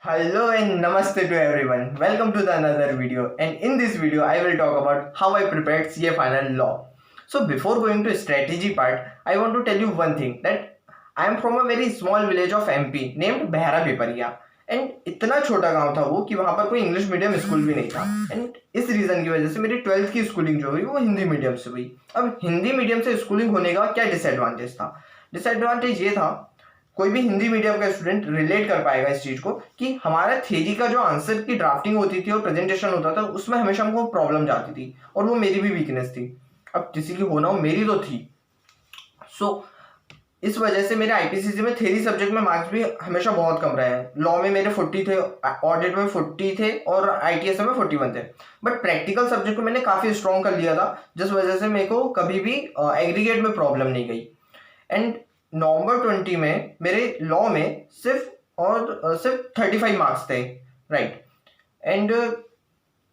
Hello and namaste to everyone. Welcome to the another video. And in this video, I will talk about how I prepared CA final law. So before going to strategy part, I want to tell you one thing that I am from a very small village of MP named बहरा Pipariya. And इतना छोटा गांव था वो कि वहां पर कोई इंग्लिश मीडियम स्कूल भी नहीं था. एंड इस रीजन की वजह से मेरी 12th की स्कूलिंग जो हुई वो हिंदी मीडियम से हुई. अब हिंदी मीडियम से स्कूलिंग होने का क्या डिसएडवांटेज था? डिसएडवांटेज ये था, कोई भी हिंदी मीडियम का स्टूडेंट रिलेट कर पाएगा इस चीज को कि हमारा थ्योरी का जो आंसर की ड्राफ्टिंग होती थी और प्रेजेंटेशन होता था उसमें हमेशा हमको प्रॉब्लम जाती थी और वो मेरी भी वीकनेस थी. अब किसी की होना हो, मेरी तो थी. सो इस वजह से मेरे आईपीसीसी में थ्योरी सब्जेक्ट में मार्क्स भी हमेशा बहुत कम रहे हैं. लॉ में मेरे 40 थे, ऑडिट में 40 थे और आईटीएस में 41 थे. बट प्रैक्टिकल सब्जेक्ट को मैंने काफी स्ट्रॉन्ग कर लिया था, जिस वजह से मेरे को कभी भी एग्रीगेट में प्रॉब्लम नहीं गई. एंड नवंबर 20 में मेरे लॉ में सिर्फ 35 मार्क्स थे, राइट. एंड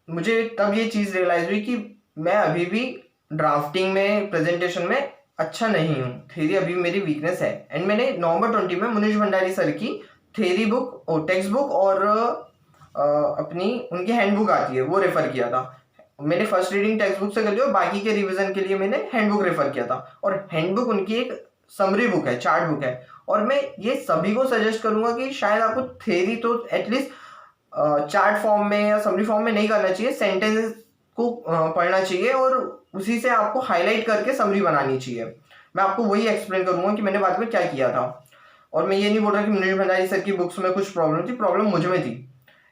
मुझे तब ये चीज़ रियलाइज हुई कि मैं अभी भी ड्राफ्टिंग में, प्रेजेंटेशन में अच्छा नहीं हूँ. थ्योरी अभी मेरी वीकनेस है. एंड मैंने नवंबर 20 में मुनीश भंडारी सर की थ्योरी बुक और टेक्स्ट बुक और अपनी उनकी हैंडबुक आती है वो रेफर किया था. मैंने फर्स्ट रीडिंग टेक्स्ट बुक से कर लिया और बाकी के रिवीजन के लिए मैंने हैंडबुक रेफर किया था. और हैंडबुक उनकी एक समरी बुक है, चार्ट बुक है. और मैं ये सभी को सजेस्ट करूंगा कि शायद आपको थ्योरी तो एटलीस्ट चार्ट फॉर्म में या समरी फॉर्म में नहीं करना चाहिए, सेंटेंसेस को पढ़ना चाहिए और उसी से आपको हाईलाइट करके समरी बनानी चाहिए. मैं आपको वही एक्सप्लेन करूंगा कि मैंने बाद में क्या किया था. और मैं ये नहीं बोल रहा कि मुनीश भंडारी सर की बुक्स में कुछ प्रॉब्लम थी, प्रॉब्लम मुझ में थी.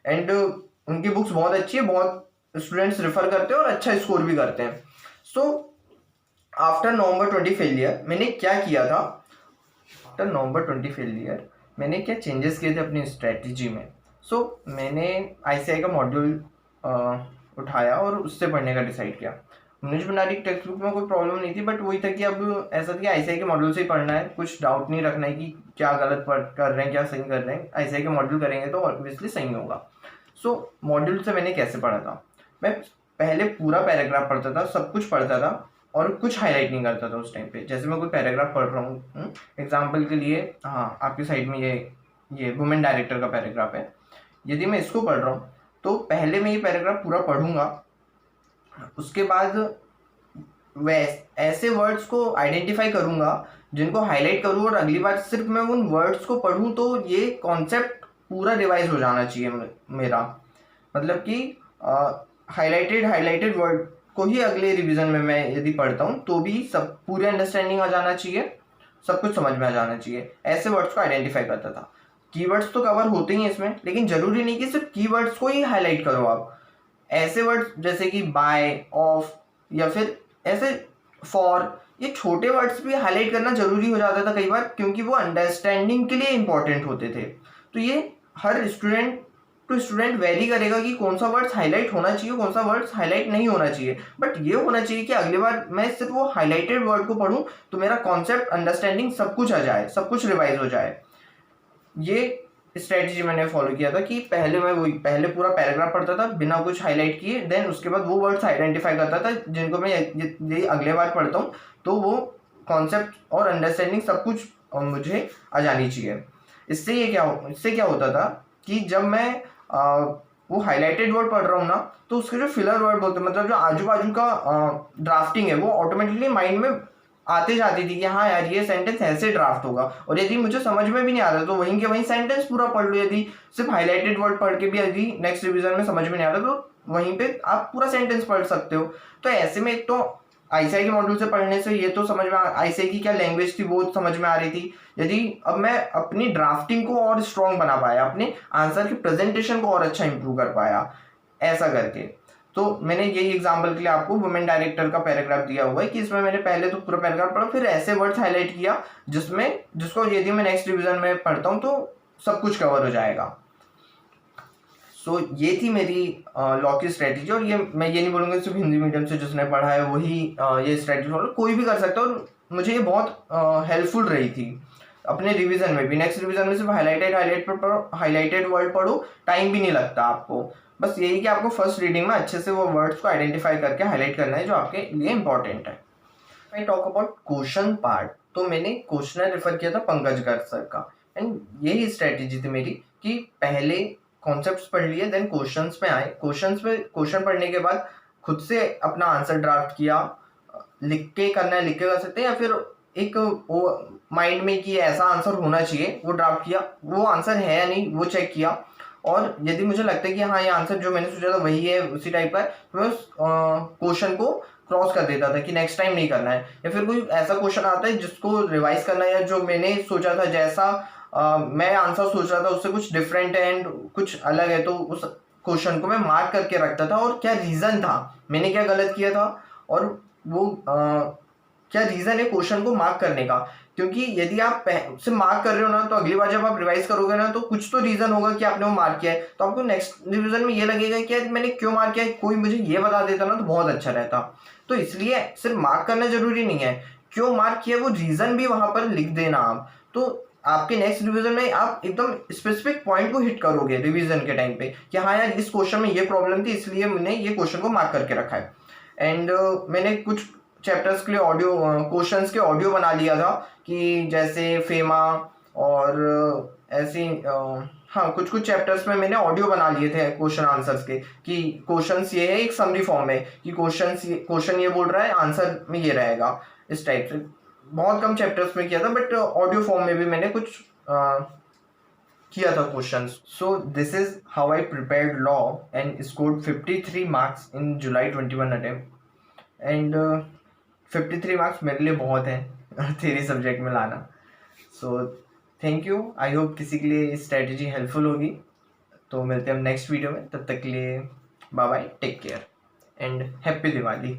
एंड उनकी बुक्स बहुत अच्छी है, बहुत स्टूडेंट्स रेफर करते हैं और अच्छा स्कोर भी करते हैं. सो आफ्टर नवंबर 20 फेलियर मैंने क्या किया था, आफ्टर नवंबर 20 फेलियर मैंने क्या चेंजेस किए थे अपनी स्ट्रेटजी में. मैंने आईसीआई का मॉड्यूल उठाया और उससे पढ़ने का डिसाइड किया. मुनीश भंडारी की टेक्स्ट बुक में कोई प्रॉब्लम नहीं थी, बट वही था कि अब ऐसा था कि आईसीआई के मॉड्यूल से ही पढ़ना है, कुछ डाउट नहीं रखना है कि क्या गलत कर रहे हैं क्या सही कर रहे हैं. आईसीआई के मॉड्यूल करेंगे तो ऑब्वियसली सही होगा. मॉड्यूल से मैंने कैसे पढ़ा था, मैं पहले पूरा पैराग्राफ पढ़ता था, सब कुछ पढ़ता था और कुछ हाईलाइट नहीं करता था उस टाइम पे. जैसे मैं कोई पैराग्राफ पढ़ रहा हूँ, एग्जाम्पल के लिए, हाँ आपकी साइड में ये वुमेन डायरेक्टर का पैराग्राफ है. यदि मैं इसको पढ़ रहा हूँ तो पहले मैं ये पैराग्राफ पूरा पढ़ूंगा, उसके बाद ऐसे वर्ड्स को आइडेंटिफाई करूंगा जिनको हाईलाइट करूँ और अगली बार सिर्फ मैं उन वर्ड्स को पढ़ूँ तो ये कॉन्सेप्ट पूरा रिवाइज हो जाना चाहिए मेरा. मतलब कि हाईलाइटेड वर्ड को ही अगले रिवीजन में मैं यदि पढ़ता हूँ तो भी सब पूरे अंडरस्टैंडिंग आ जाना चाहिए, सब कुछ समझ में आ जाना चाहिए. ऐसे वर्ड्स को आइडेंटिफाई करता था. कीवर्ड्स तो कवर होते ही हैं इसमें, लेकिन जरूरी नहीं कि सिर्फ कीवर्ड्स को ही हाईलाइट करो आप. ऐसे वर्ड्स जैसे कि बाय, ऑफ या फिर ऐसे फॉर, ये छोटे वर्ड्स भी हाईलाइट करना जरूरी हो जाता था कई बार, क्योंकि वो अंडरस्टैंडिंग के लिए इंपॉर्टेंट होते थे. तो ये हर स्टूडेंट टू स्टूडेंट वेरी करेगा कि कौन सा वर्ड्स हाईलाइट होना चाहिए, कौन सा वर्ड्स हाईलाइट नहीं होना चाहिए. बट ये होना चाहिए कि अगली बार मैं सिर्फ वो हाईलाइटेड वर्ड को पढूं तो मेरा कॉन्सेप्ट, अंडरस्टैंडिंग सब कुछ आ जाए, सब कुछ रिवाइज हो जाए. ये स्ट्रेटजी मैंने फॉलो किया था कि पहले पूरा पैराग्राफ पढ़ता था बिना कुछ हाईलाइट किए, देन उसके बाद वो वर्ड्स आइडेंटिफाई करता था जिनको मैं यदि अगले बार पढ़ता हूँ तो वो कॉन्सेप्ट और अंडरस्टैंडिंग सब कुछ मुझे आ जानी चाहिए. इससे क्या होता था कि जब मैं वो हाईलाइटेड वर्ड पढ़ रहा हूँ ना, तो उसके जो फिलर वर्ड बोलते हैं, मतलब जो आजू बाजू का ड्राफ्टिंग है, वो ऑटोमेटिकली माइंड में आते जाती थी कि हाँ यार ये सेंटेंस ऐसे ड्राफ्ट होगा. और यदि मुझे समझ में भी नहीं आ रहा तो वहीं के वहीं सेंटेंस पूरा पढ़ लो. यदि सिर्फ हाईलाइटेड वर्ड पढ़ के भी यदि नेक्स्ट रिवीजन में समझ में नहीं आ रहा तो वहीं पे आप पूरा सेंटेंस पढ़ सकते हो. तो ऐसे में एक तो आईसीआई के मॉड्यूल से पढ़ने से ये तो समझ में आईसीआई की क्या लैंग्वेज थी वो समझ में आ रही थी. यदि अब मैं अपनी ड्राफ्टिंग को और स्ट्रॉन्ग बना पाया, अपने आंसर की प्रेजेंटेशन को और अच्छा इंप्रूव कर पाया ऐसा करके. तो मैंने यही एग्जांपल के लिए आपको वुमेन डायरेक्टर का पैराग्राफ दिया हुआ है कि इसमें मैंने पहले तो पूरा पैराग्राफ पढ़ा, फिर ऐसे वर्ड्स हाईलाइट किया जिसको यदि मैं नेक्स्ट रिवीजन में पढ़ता हूँ तो सब कुछ कवर हो जाएगा. ये थी मेरी लॉ की स्ट्रेटजी. और ये मैं ये नहीं बोलूँगा सिर्फ हिंदी मीडियम से जिसने पढ़ा है वही ये स्ट्रेटजी फॉलो, कोई भी कर सकता है. और मुझे ये बहुत हेल्पफुल रही थी अपने रिवीजन में भी. नेक्स्ट रिवीजन में सिर्फ हाईलाइटेड वर्ड पढ़ो, टाइम भी नहीं लगता आपको. बस यही कि आपको फर्स्ट रीडिंग में अच्छे से वो वर्ड्स को आइडेंटिफाई करके हाईलाइट करना है जो आपके लिए इंपॉर्टेंट है. I talk about question part, तो मैंने क्वेश्चन रेफर किया था पंकज गर्ग सर का. एंड यही स्ट्रेटेजी थी मेरी कि पहले कॉन्सेप्ट्स पढ़ लिए, देन क्वेश्चंस पे आए, क्वेश्चन पढ़ने के बाद खुद से अपना आंसर ड्राफ्ट किया, लिख के करना है लिख के कर सकते हैं, या फिर एक वो माइंड में कि ऐसा आंसर होना चाहिए वो ड्राफ्ट किया, वो आंसर है या नहीं वो चेक किया, और यदि मुझे लगता है कि हाँ ये आंसर जो मैंने सोचा था वही है उसी टाइप का, तो मैं उस क्वेश्चन को क्रॉस कर देता था कि नेक्स्ट टाइम नहीं करना है। या फिर कोई ऐसा क्वेश्चन आता है जिसको रिवाइज करना है, या जो मैंने सोचा था जैसा मैं आंसर सोच रहा था उससे कुछ डिफरेंट है एंड कुछ अलग है, तो उस क्वेश्चन को मैं मार्क करके रखता था, और क्या रीज़न था, मैंने क्या गलत किया था, और वो क्या रीज़न है क्वेश्चन को मार्क करने का। क्योंकि यदि आप से मार्क कर रहे हो ना, तो अगली बार जब आप रिवाइज करोगे ना, तो कुछ तो रीज़न होगा कि आपने वो मार्क किया है, तो आपको नेक्स्ट रिविजन में ये लगेगा कि मैंने क्यों मार्क किया है, कोई मुझे ये बता देता ना तो बहुत अच्छा रहता। तो इसलिए सिर्फ मार्क करना जरूरी नहीं है, क्यों मार्क किया वो रीज़न भी वहाँ पर लिख देना आप, तो आपके नेक्स्ट रिवीजन में आप एकदम स्पेसिफिक पॉइंट को हिट करोगे रिवीजन के टाइम पे कि हाँ यार इस क्वेश्चन में ये प्रॉब्लम थी इसलिए मैंने ये क्वेश्चन को मार्क करके रखा है। एंड मैंने कुछ चैप्टर्स के लिए ऑडियो क्वेश्चंस के ऑडियो बना लिया था, कि जैसे फेमा और ऐसी हाँ कुछ चैप्टर्स में मैंने ऑडियो बना लिए थे क्वेश्चन आंसर्स के, कि क्वेश्चंस ये है एक समरी फॉर्म में, कि क्वेश्चन ये बोल रहा है आंसर में ये रहेगा, इस टाइप से। बहुत कम चैप्टर्स में किया था, बट ऑडियो फॉर्म में भी मैंने कुछ किया था questions. So this is how I prepared law and scored 53 marks in July 21 attempt. And 53 marks मेरे लिए बहुत हैं थ्योरी सब्जेक्ट में लाना। So thank you, I hope किसी के लिए स्ट्रेटजी हेल्पफुल होगी। तो मिलते हैं हम नेक्स्ट वीडियो में, तब तक के लिए bye bye, take care and happy Diwali.